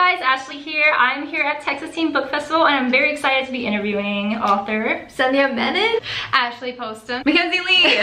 guys, Ashley here. I'm here at Texas Teen Book Festival and I'm very excited to be interviewing author Sandhya, Menon, Ashley, Poston, Mackenzie Lee.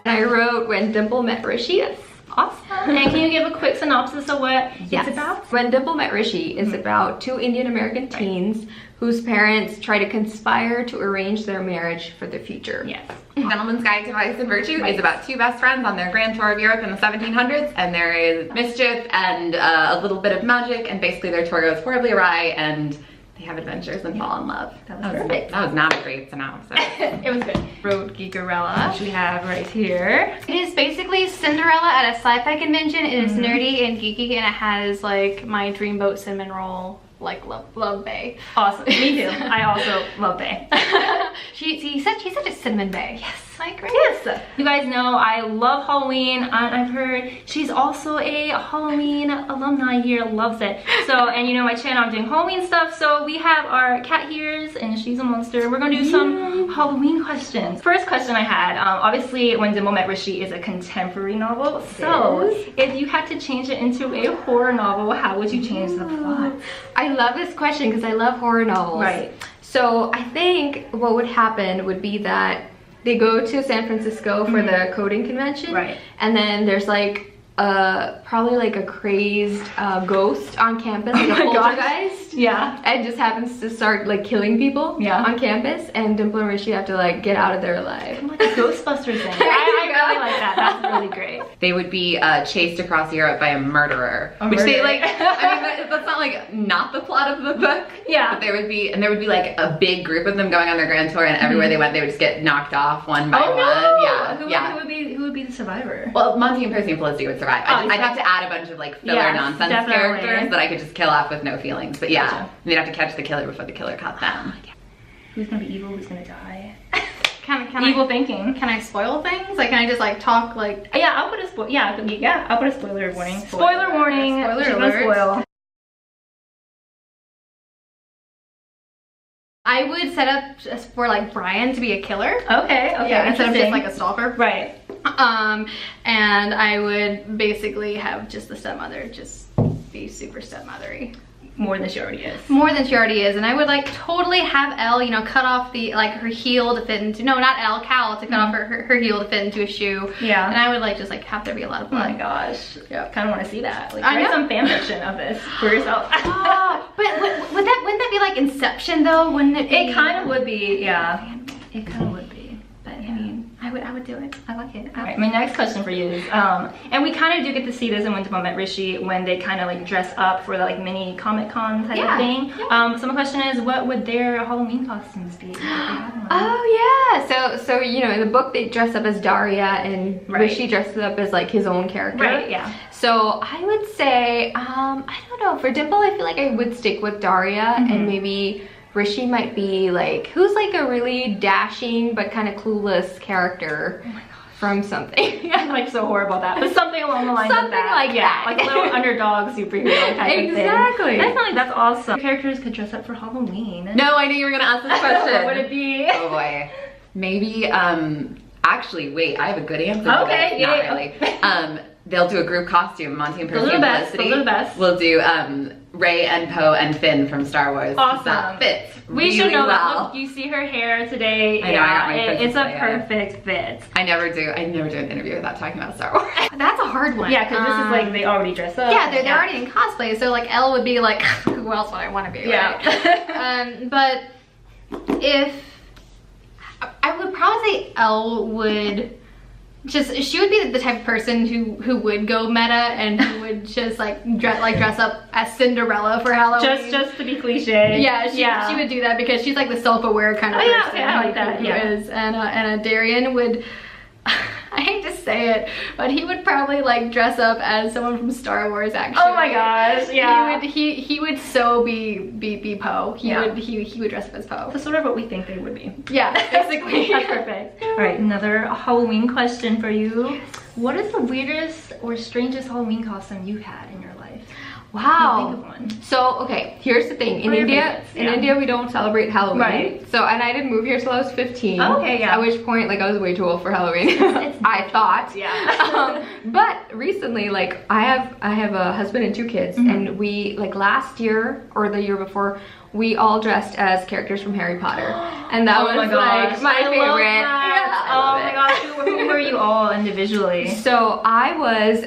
I wrote When Dimple Met Rishi. Yes. Awesome. And can you give a quick synopsis of what it's about? When Dimple Met Rishi is about two Indian American teens whose parents try to conspire to arrange their marriage for the future. Yes. Gentleman's Guide to Vice and Virtue is about two best friends on their grand tour of Europe in the 1700s, and there is mischief and a little bit of magic, and basically their tour goes horribly awry and they have adventures and fall in love. That was perfect. That was not a great synopsis. It was good. Wrote Geekerella, which we have right here. It is basically Cinderella at a sci-fi convention. It is nerdy and geeky, and it has like my dreamboat cinnamon roll, like love bae. Awesome. Me too. I also love Bae. He's such a cinnamon bae. Yes, I agree. Yes. You guys know I love Halloween. I've heard she's also a Halloween alumni here, loves it. So, and you know my channel, I'm doing Halloween stuff. So we have our cat here and she's a monster. We're gonna do some Halloween questions. First question I had, obviously When Dimple Met Rishi is a contemporary novel. So if you had to change it into a horror novel, how would you change the plot? I love this question because I love horror novels. Right. So I think what would happen would be that they go to San Francisco for the coding convention. Right. And then there's like probably like a crazed ghost on campus, like a poltergeist. Yeah. And just happens to start like killing people on campus, and Dimple and Rishi have to like get out of there alive. Like a Ghostbusters thing. I really like that. That's really great. They would be chased across Europe by a murderer. A which they murderer. like, I mean, that's not like not the plot of the book. Yeah. But there would be like a big group of them going on their grand tour, and everywhere they went, they would just get knocked off one by one. Yeah. Who would be the survivor? Well, Monty and Percy and Felicity would survive. I'd have to add a bunch of like filler nonsense characters that I could just kill off with no feelings. But yeah, they'd have to catch the killer before the killer caught them. Who's gonna be evil? Who's gonna die? Can Evil thinking. Can I spoil things? Like, can I just like talk like? Yeah, I'll put a spoiler. Yeah, I'll put a spoiler warning. Spoiler warning. Spoiler She's gonna alert. spoil. I would set up just for like Brian to be a killer. Okay. Yeah, instead of just interesting. like a stalker. Right. And I would basically have just the stepmother just be super stepmothery. More than she already is. More than she already is. And I would like totally have Elle, you know, cut off the like her heel to fit into, no, not Elle, Cal to cut off her heel to fit into a shoe. Yeah. And I would like just like have there be a lot of Oh blood. my gosh. Yeah. Kind of want to see that. Like, I write know. some fan fiction of this for yourself. But wouldn't that be like Inception though? Wouldn't it? It kind of would be. Yeah. It kind of would be. But I mean, I would do it. I like it. All right, my next question for you is, and we kind of do get to see this in When Dimple Met Rishi when they kind of like dress up for the like mini Comic-Con type of thing. So my question is, what would their Halloween costumes be? Oh yeah, so you know in the book they dress up as Daria, and Rishi dresses up as like his own character. Right. Yeah. So I would say, I don't know, for Dimple I feel like I would stick with Daria, and maybe Rishi might be like, who's like a really dashing but kind of clueless character from something. I'm like so horrible at that, but something along the lines of that. Like that. Like a little underdog superhero type of thing. Exactly. Definitely, that's awesome. Characters could dress up for Halloween. No, I knew you were gonna ask this question. What would it be? Oh boy. Maybe, actually, wait, I have a good answer for Okay, this. yeah. Not really. They'll do a group costume, Monty and Percy Those are and the best. Felicity. Those are the best. We'll do Ray and Poe and Finn from Star Wars. Awesome. That fits We really should know that. well. Look, you see her hair today. I know, I got my it's a princess Leia. perfect fit. I never do an interview without talking about Star Wars. That's a hard one. Yeah, because this is like they already dress up. Yeah, they're already in cosplay, so like Elle would be like, who else would I want to be? Right? But if I would probably say Elle would she would be the type of person who would go meta and who would just like dress up as Cinderella for Halloween. Just to be cliche. Yeah, she would do that because she's like the self-aware kind of person. Yeah, okay, I like that. who Yeah. is. And Darian would, I hate to say it, but he would probably like dress up as someone from Star Wars actually. Oh my gosh, yeah. He would so be Poe. He would dress up as Poe. That's sort of what we think they would be. Yeah, basically. That's perfect. All right, another Halloween question for you. What is the weirdest or strangest Halloween costume you've had in your life? Wow. Think of one. So, okay, here's the thing. In What are your India, favorites? Yeah. we don't celebrate Halloween. Right. So, and I didn't move here till I was 15. Oh, okay, yeah. At which point, like, I was way too old for Halloween. I thought. Yeah. But recently, like, I have a husband and 2 kids, and we, like, last year or the year before, we all dressed as characters from Harry Potter, and that was like my favorite. Yeah, oh my gosh, who were you all individually? So I was,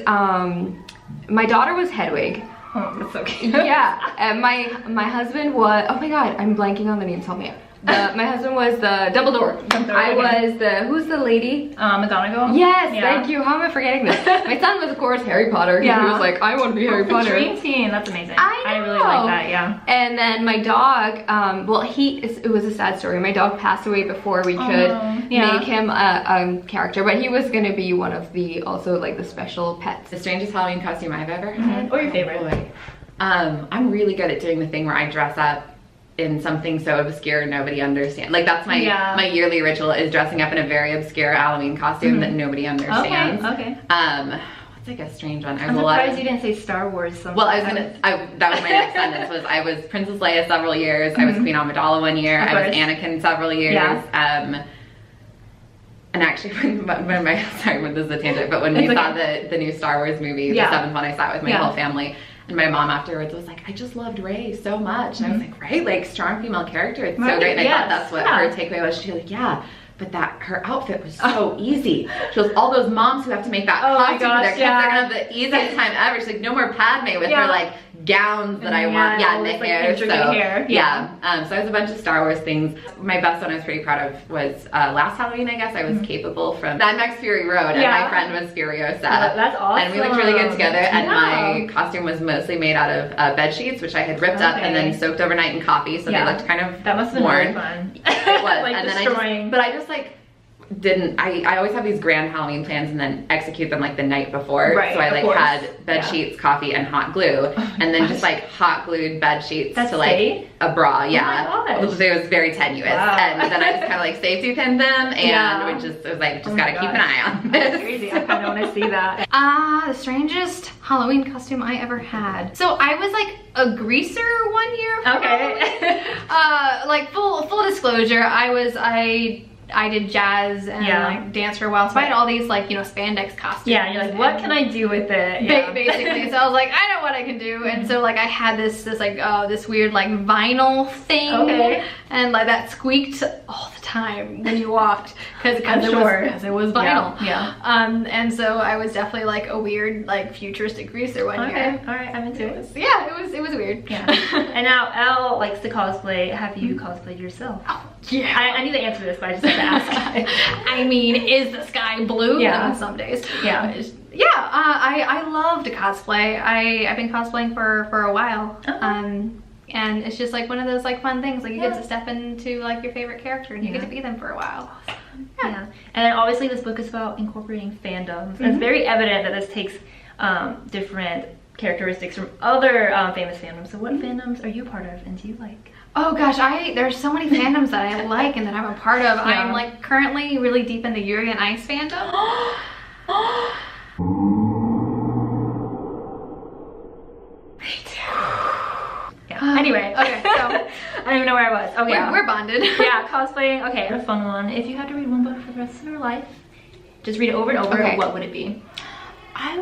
my daughter was Hedwig. Oh, that's so cute. Yeah, and my husband was, oh my god, I'm blanking on the names, help me out. My husband was the Dumbledore. I was the, who's the lady? McGonagall? Yes, Yeah. thank you. How am I forgetting this? My son was, of course, Harry Potter. Yeah. He was like, I want to be Harry Potter. Dream team, that's amazing. I really like that, yeah. And then my dog, well, it was a sad story. My dog passed away before we could make him a character, but he was going to be one of the, also like the special pets. The strangest Halloween costume I've ever had. Or your favorite. Boy. I'm really good at doing the thing where I dress up in something so obscure nobody understands. Like that's my yearly ritual, is dressing up in a very obscure Halloween costume that nobody understands. Okay. What's like a strange one? I'm surprised you didn't say Star Wars. Well, that was my next sentence. Was I was Princess Leia several years. I was Queen Amidala one year. I was Anakin several years. Yeah. And actually, sorry, this is a tangent, but when we saw the new Star Wars movie, the 7th one, I saw it with my whole family. And my mom afterwards was like, I just loved Rey so much. And I was like, right? Like, strong female character. It's so great. And I thought that's what her takeaway was. She was like, yeah, but her outfit was so easy. She goes, all those moms who have to make that costume for their kids, they're gonna have the easiest time ever. She's like, no more Padme with her like gowns that I want. Yeah, and the hair. So I was a bunch of Star Wars things. My best one I was pretty proud of was last Halloween, I guess. I was capable from Mad Max Fury Road, and my friend was Furiosa. That's awesome. And we looked really good together, and my costume was mostly made out of bed sheets, which I had ripped up and then soaked overnight in coffee, so they looked kind of that must have been really fun. It was. Like and destroying. I just like didn't I always have these grand Halloween plans and then execute them like the night before. Right, so I like had bed sheets, coffee, and hot glue, and then just like hot glued bed sheets to like a bra. Yeah, it was very tenuous, and then I just kind of like safety pinned them, and it was like just gotta keep an eye on this. That's crazy. I kind of want to see that. The strangest Halloween costume I ever had. So I was like a greaser one year. Okay. Like full disclosure, I did jazz and like dance for a while, so I had all these like, you know, spandex costumes. Yeah, and you're like, what can I do with it? Basically, so I was like, I know what I can do, and so like I had this weird like vinyl thing, and like that squeaked all the time when you walked because it was vinyl. Yeah. And so I was definitely like a weird like futuristic greaser one year. All right, I'm into it. It was weird. Yeah. And now Elle likes to cosplay. Have you cosplayed yourself? Oh, yeah. I need to answer this, but I just have to ask. I mean, is the sky blue? Yeah. Some days. Yeah. I love to cosplay. I've been cosplaying for a while. And it's just like one of those like fun things. Like you get to step into like your favorite character and you get to be them for a while. Yeah. And then obviously this book is about incorporating fandoms. It's very evident that this takes different characteristics from other famous fandoms. So what fandoms are you part of and do you like? Oh gosh, there's so many fandoms that I like and that I'm a part of. I'm like currently really deep in the Yuri and Ice fandom. Me too. Yeah. Anyway, okay, so I don't even know where I was. Okay, we're bonded. Yeah, cosplaying. Okay, a fun one. If you had to read one book for the rest of your life, just read it over and over. What would it be? I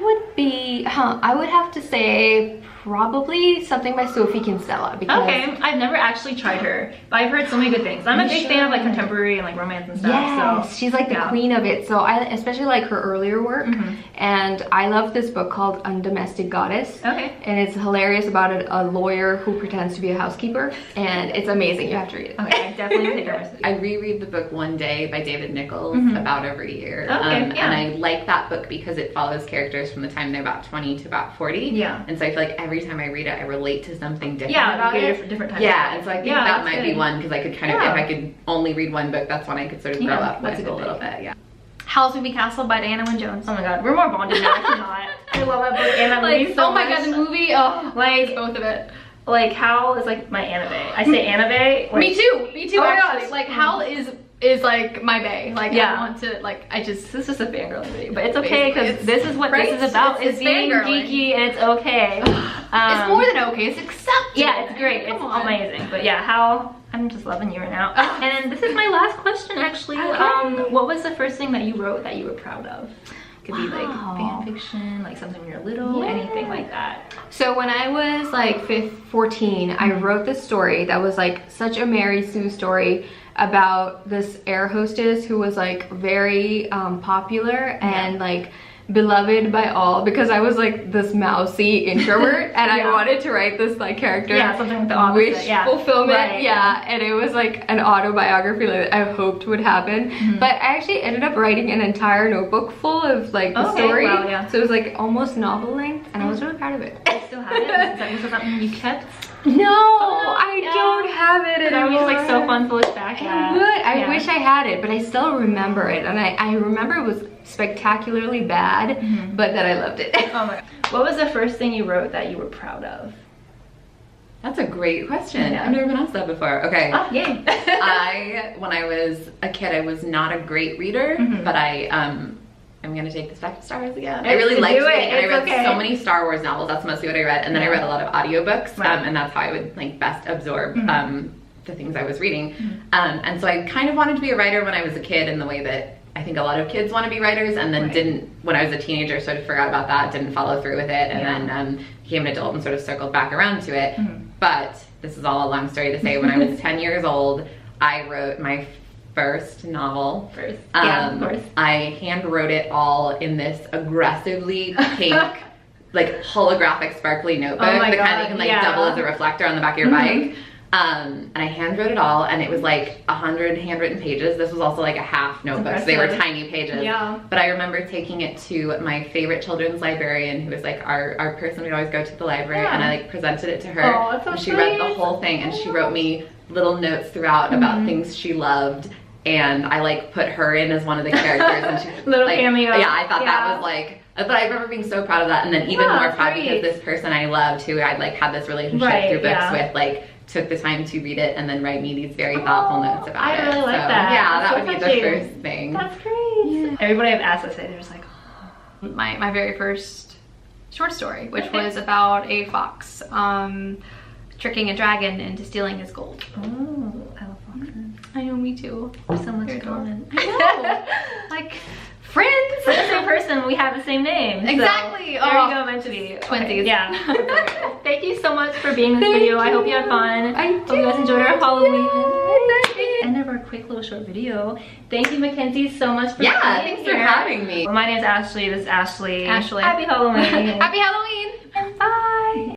would have to say probably something by Sophie Kinsella, because I've never actually tried her, but I've heard so many good things. I'm a big fan of like contemporary and like romance and stuff. Yes, so she's like the queen of it. So I especially like her earlier work, and I love this book called Undomestic Goddess. And it's hilarious about a lawyer who pretends to be a housekeeper, and it's amazing. You have to read it. I definitely take her. I reread the book One Day by David Nichols about every year, and I like that book because it follows characters from the time they're about 20 to about 40. And so I feel like every time I read it, I relate to something different about it. Different times. And so I think that might be one, because I could kind of, if I could only read one book, that's one I could sort of grow up with a little bit. Howl's Moving Castle by Diana Wynne Jones. Oh my god, we're more bonded now. I cannot. I love that book and that movie so much. Oh my god, the movie, like both of it. Like Howl is like my anime. I say anime. Me too, actually. Like Howl is is like my bae. Like Yeah. I want to like This is just a fangirling video, but it's okay because this is what right? this is about. It's Is being fangirling. geeky and it's okay. It's more than okay. It's acceptable. Yeah, it's great. Come It's on. amazing. But yeah, I'm just loving you right now. And this is my last question actually. Okay. What was the first thing that you wrote that you were proud of? Could be like Wow. fan fiction, like something when you're little, Yeah. anything like that. So when I was like 14, I wrote this story that was like such a Mary Sue story about this air hostess who was like very popular and like beloved by all, because I was like this mousy introvert and I wanted to write this like character. Yeah, something with the opposite. Wish fulfillment. Right. Yeah, and it was like an autobiography like I hoped would happen. But I actually ended up writing an entire notebook full of like the Okay, story. wow, yeah. So it was like almost novel length and I was really proud of it. You still have it? Is that something you kept? No, I yeah. don't have it That anymore. was like so fun to look back I at. would. I Yeah. wish I had it, but I still remember it. And I remember it was spectacularly bad, but that I loved it. Oh my God. What was the first thing you wrote that you were proud of? That's a great question. Yeah. I've never been asked that before. Okay. Oh, yay. When I was a kid, I was not a great reader, but I'm gonna take this back to Star Wars again. I really liked Do it. reading, and I It's read okay. so many Star Wars novels. That's mostly what I read, and then I Yeah. read a lot of audiobooks, Right. and that's how I would like best absorb the things I was reading. And so I kind of wanted to be a writer when I was a kid, in the way that I think a lot of kids want to be writers, and then Right. didn't, when I was a teenager, sort of forgot about that, didn't follow through with it, and then became an adult and sort of circled back around to it. But this is all a long story to say. When I was 10 years old, I wrote my first novel. Yeah, of course. I hand wrote it all in this aggressively pink, like holographic sparkly notebook, Oh my the kind God, that can like yeah. double as a reflector on the back of your bike. And I hand wrote it all, and it was like 100 handwritten pages. This was also like a half notebook, so they were Impressive. tiny pages. Yeah. But I remember taking it to my favorite children's librarian, who was like our person we'd always go to the library, Yeah. and I like presented it to her. Oh, that's so and she read the sweet. whole thing, and she wrote me little notes throughout about things she loved. And I like put her in as one of the characters, and she Little like, cameo. Yeah, I thought Yeah. that was like. But I remember being so proud of that, and then even Yeah, more proud great. because this person I loved, who I'd like had this relationship Right, through books yeah. with, like took the time to read it and then write me these very thoughtful notes about I it. really like So, that. Yeah, That's that so would be touching. the first thing. That's great. Everybody I've asked this, they're just like, My very first short story, which was about a fox tricking a dragon into stealing his gold. oh, I love foxes. I know, me too. So much in common. I know. Like friends. We're the same person, we have the same name. so Exactly. there Oh, you go, meant to be. twinsies. Yeah. Thank you so much for being in this video. I hope you had fun. I Hope you guys enjoyed our did. Halloween. End of our quick little short video. Thank you, Mackenzie, so much for being Yeah, thanks for here. having me. My name's Ashley. This is Ashley. Ashley. Happy Halloween. Happy Halloween.